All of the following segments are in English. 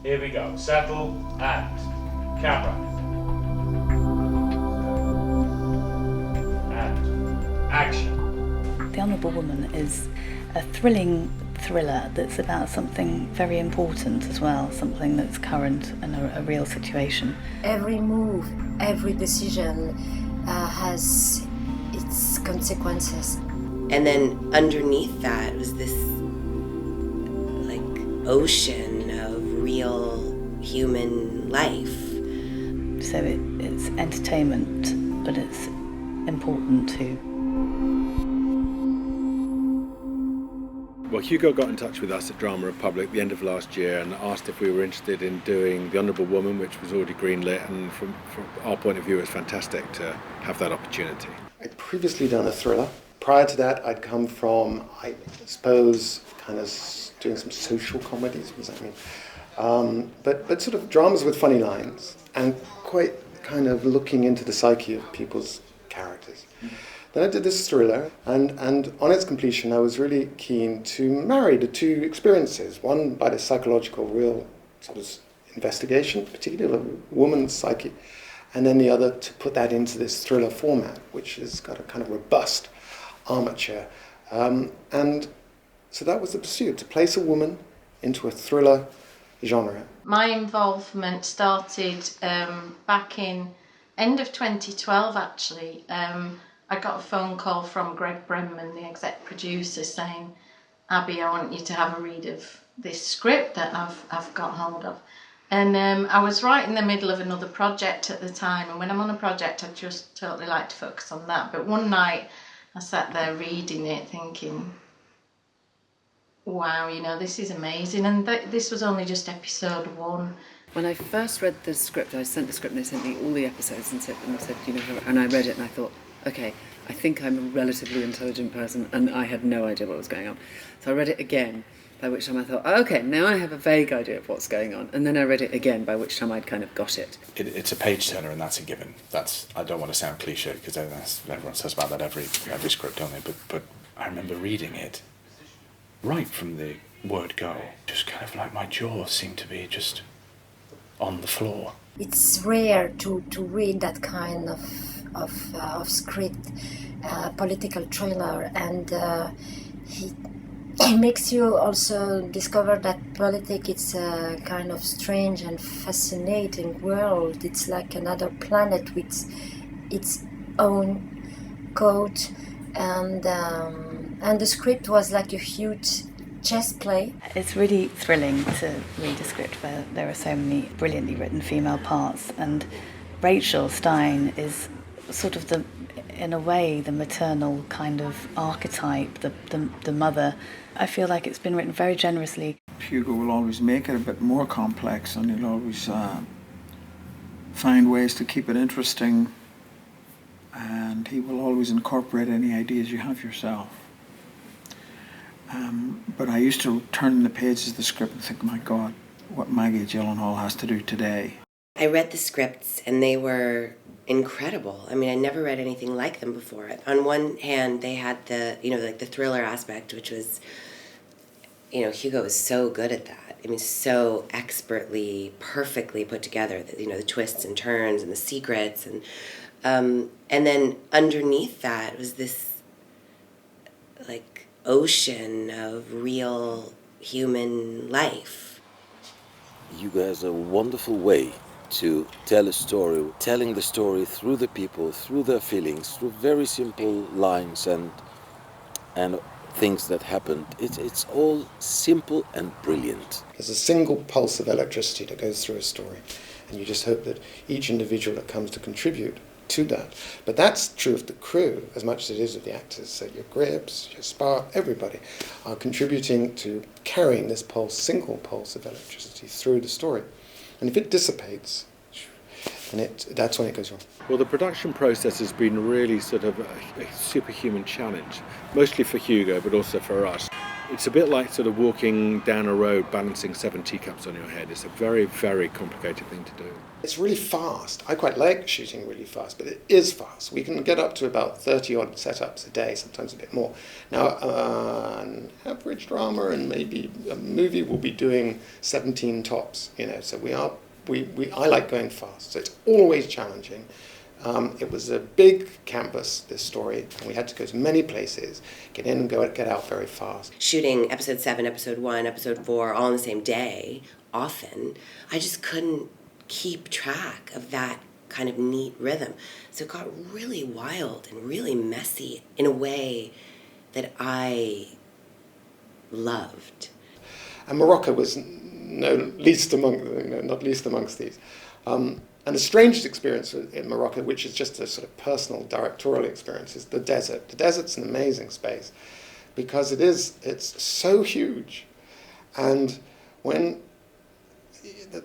Here we go. Settle and camera. And action. The Honourable Woman is a thrilling thriller that's about something very important as well, something that's current and a real situation. Every move, every decision has its consequences. And then underneath that was this ocean of real human life. So it's entertainment, but it's important too. Well, Hugo got in touch with us at Drama Republic at the end of last year and asked if we were interested in doing The Honourable Woman, which was already greenlit, and from our point of view, it's fantastic to have that opportunity. I'd previously done a thriller. Prior to that, I'd come from, I suppose, kind of doing some social comedies, what does that mean? But sort of dramas with funny lines and quite kind of looking into the psyche of people's characters. Then I did this thriller, and on its completion, I was really keen to marry the two experiences. One by the psychological, real sort of investigation, particularly of a woman's psyche, and then the other to put that into this thriller format, which has got a kind of robust armature. And so that was the pursuit, to place a woman into a thriller genre. My involvement started back in end of 2012, actually. I got a phone call from Greg Brenman, the exec producer, saying, Abby, I want you to have a read of this script that I've got hold of. And I was right in the middle of another project at the time, and when I'm on a project, I just totally like to focus on that. But one night, I sat there reading it, thinking, wow, this is amazing. And this was only just episode 1. When I first read the script, I sent the script and they sent me all the episodes and said, and I read it and I thought, okay, I think I'm a relatively intelligent person and I had no idea what was going on. So I read it again, by which time I thought, okay, now I have a vague idea of what's going on. And then I read it again, by which time I'd kind of got it. It's a page turner, and that's a given. I don't want to sound cliche because everyone says about that every script, don't they? But I remember reading it right from the word go. Just kind of like my jaw seemed to be just on the floor. It's rare to read that kind of script, political thriller, and it makes you also discover that politics is a kind of strange and fascinating world. It's like another planet with its own code, and the script was like a huge chess play. It's really thrilling to read a script where there are so many brilliantly written female parts, and Rachel Stein is sort of in a way, the maternal kind of archetype, the mother. I feel like it's been written very generously. Hugo will always make it a bit more complex, and he'll always find ways to keep it interesting, and he will always incorporate any ideas you have yourself. But I used to turn the pages of the script and think, my God, what Maggie Gyllenhaal has to do today. I read the scripts and they were incredible. I mean, I never read anything like them before. On one hand, they had the thriller aspect, which was, Hugo was so good at that. I mean, so expertly, perfectly put together, the twists and turns and the secrets. And then underneath that was this, ocean of real human life. Hugo has a wonderful way to tell a story, telling the story through the people, through their feelings, through very simple lines and things that happened. It's all simple and brilliant. There's a single pulse of electricity that goes through a story, and you just hope that each individual that comes to contribute to that. But that's true of the crew as much as it is of the actors. So your Gribbs, your Spark, everybody are contributing to carrying this single pulse of electricity through the story. And if it dissipates, that's when it goes wrong. Well, the production process has been really sort of a superhuman challenge, mostly for Hugo, but also for us. it's a bit like sort of walking down a road balancing 7 teacups on your head. It's a very, very complicated thing to do. It's really fast. I quite like shooting really fast, but it is fast. We can get up to about 30 odd setups a day, sometimes a bit more. Now, an average drama and maybe a movie will be doing 17 tops, so I like going fast. So it's always challenging. It was a big canvas, this story, and we had to go to many places, get in and get out very fast. Shooting episode 7, episode 1, episode 4 all on the same day, often, I just couldn't keep track of that kind of neat rhythm. So it got really wild and really messy in a way that I loved. And Morocco was not least amongst these. And the strangest experience in Morocco, which is just a sort of personal directorial experience, is the desert. The desert's an amazing space because it's so huge. And when the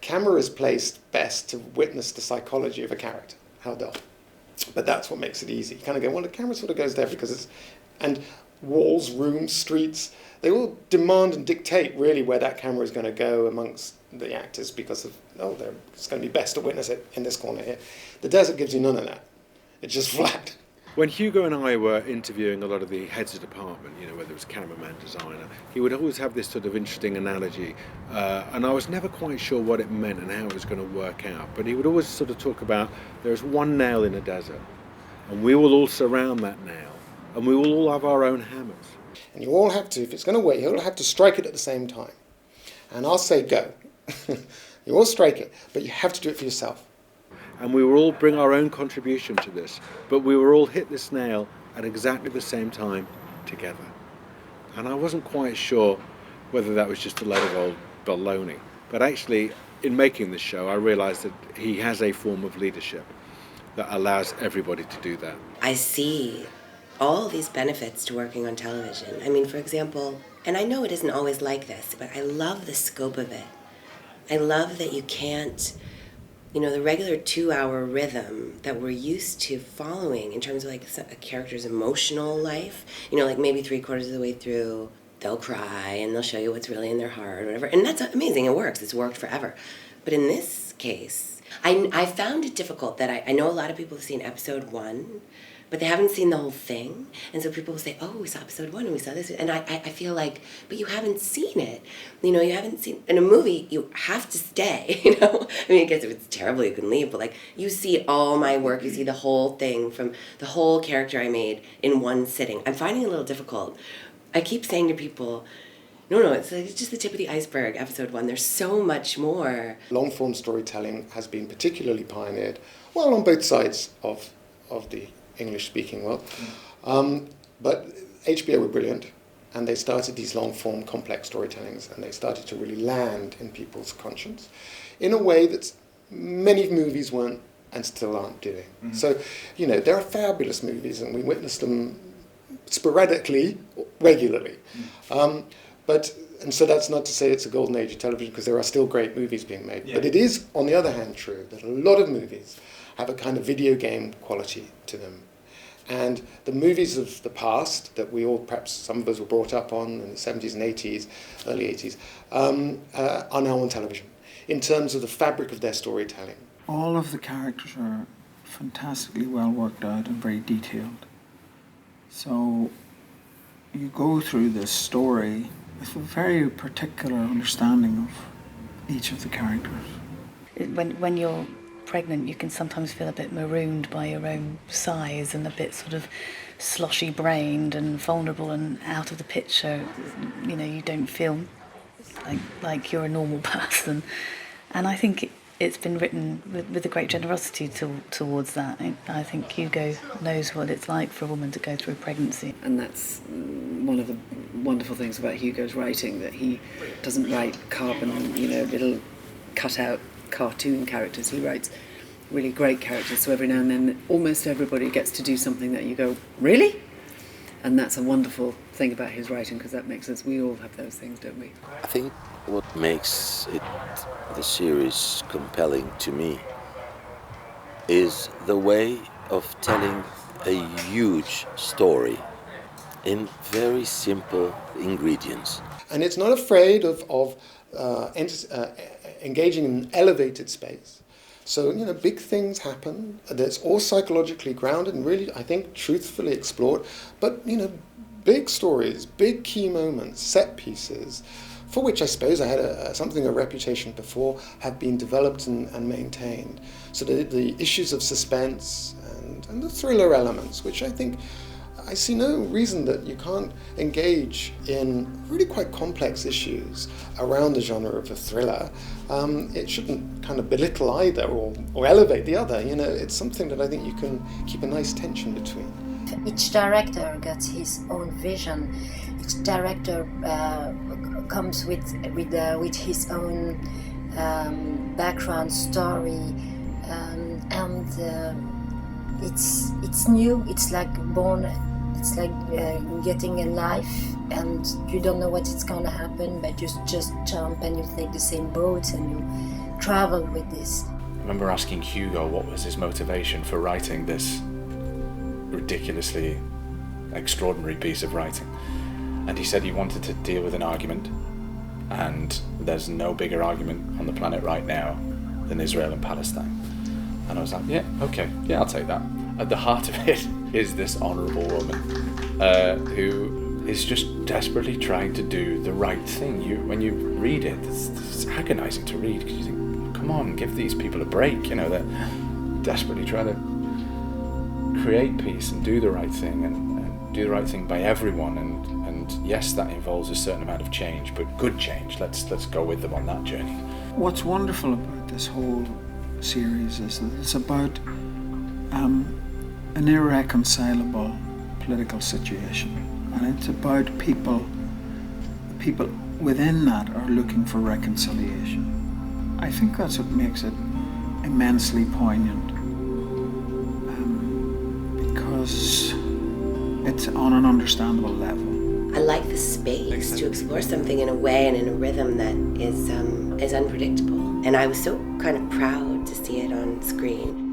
camera is placed best to witness the psychology of a character, how dull. But that's what makes it easy. You kind of go, well, the camera sort of goes there because and walls, rooms, streets, they all demand and dictate really where that camera is going to go amongst the actors because of, it's going to be best to witness it in this corner here. The desert gives you none of that. It's just flat. When Hugo and I were interviewing a lot of the heads of department, whether it was cameraman, designer, he would always have this sort of interesting analogy, and I was never quite sure what it meant and how it was going to work out, but he would always sort of talk about there's one nail in a desert, and we will all surround that nail, and we will all have our own hammers. And you all have to, if it's going to work, you'll have to strike it at the same time. And I'll say go. You all strike it, but you have to do it for yourself. And we will all bring our own contribution to this, but we will all hit this nail at exactly the same time together. And I wasn't quite sure whether that was just a load of old baloney. But actually, in making this show, I realised that he has a form of leadership that allows everybody to do that. I see all these benefits to working on television. I mean, for example, and I know it isn't always like this, but I love the scope of it. I love that you can't, the regular 2-hour rhythm that we're used to following in terms of like a character's emotional life, like maybe 3/4 of the way through, they'll cry and they'll show you what's really in their heart or whatever. And that's amazing, it works, it's worked forever. But in this case, I found it difficult that I know a lot of people have seen episode 1, but they haven't seen the whole thing. And so people will say, oh, we saw episode 1 and we saw this. And I feel like, but you haven't seen it. You haven't seen, in a movie, you have to stay, I mean, I guess if it's terrible, you can leave, but like, you see all my work, you see the whole thing from the whole character I made in one sitting. I'm finding it a little difficult. I keep saying to people, no, it's just the tip of the iceberg, episode 1. There's so much more. Long-form storytelling has been particularly pioneered, well, on both sides of the English-speaking world. But HBO were brilliant, and they started these long-form complex storytellings, and they started to really land in people's conscience in a way that many movies weren't and still aren't doing. Mm-hmm. So, there are fabulous movies, and we witness them sporadically, regularly. Mm-hmm. And so that's not to say it's a golden age of television, because there are still great movies being made. Yeah. But it is, on the other hand, true that a lot of movies have a kind of video game quality to them. And the movies of the past that we all, perhaps some of us were brought up on in the 70s and 80s, early 80s, are now on television in terms of the fabric of their storytelling. All of the characters are fantastically well worked out and very detailed. So you go through this story with a very particular understanding of each of the characters. When you're pregnant, you can sometimes feel a bit marooned by your own size and a bit sort of sloshy-brained and vulnerable and out of the picture. You don't feel like you're a normal person. And I think it's been written with a great generosity towards that. I think Hugo knows what it's like for a woman to go through pregnancy. And that's one of the wonderful things about Hugo's writing, that he doesn't write carbon, little cut-out cartoon characters. He writes really great characters, so every now and then almost everybody gets to do something that you go, really? And that's a wonderful thing about his writing, because that makes us, we all have those things, don't we? I think what makes the series compelling to me is the way of telling a huge story in very simple ingredients. And it's not afraid of engaging in an elevated space. So, big things happen. That's all psychologically grounded and really, I think, truthfully explored. But, big stories, big key moments, set pieces, for which I suppose I had a reputation before, have been developed and maintained. So the issues of suspense and the thriller elements, which I think I see no reason that you can't engage in really quite complex issues around the genre of a thriller. It shouldn't kind of belittle either or elevate the other. It's something that I think you can keep a nice tension between. Each director got his own vision. Each director comes with his own background story, and it's new. It's like born. It's like getting a life, and you don't know what it's gonna happen, but you just jump and you take the same boat and you travel with this. I remember asking Hugo what was his motivation for writing this ridiculously extraordinary piece of writing, and he said he wanted to deal with an argument, and there's no bigger argument on the planet right now than Israel and Palestine. And I was like, yeah, okay, yeah, I'll take that. At the heart of it is this honourable woman who is just desperately trying to do the right thing. When you read it, it's agonising to read, because you think, come on, give these people a break. They're desperately trying to create peace and do the right thing, and do the right thing by everyone. And yes, that involves a certain amount of change, but good change. Let's go with them on that journey. What's wonderful about this whole series is that it's about an irreconcilable political situation, and it's about people within that are looking for reconciliation. I think that's what makes it immensely poignant, because it's on an understandable level. I like the space to explore something in a way and in a rhythm that is unpredictable, and I was so kind of proud to see it on screen.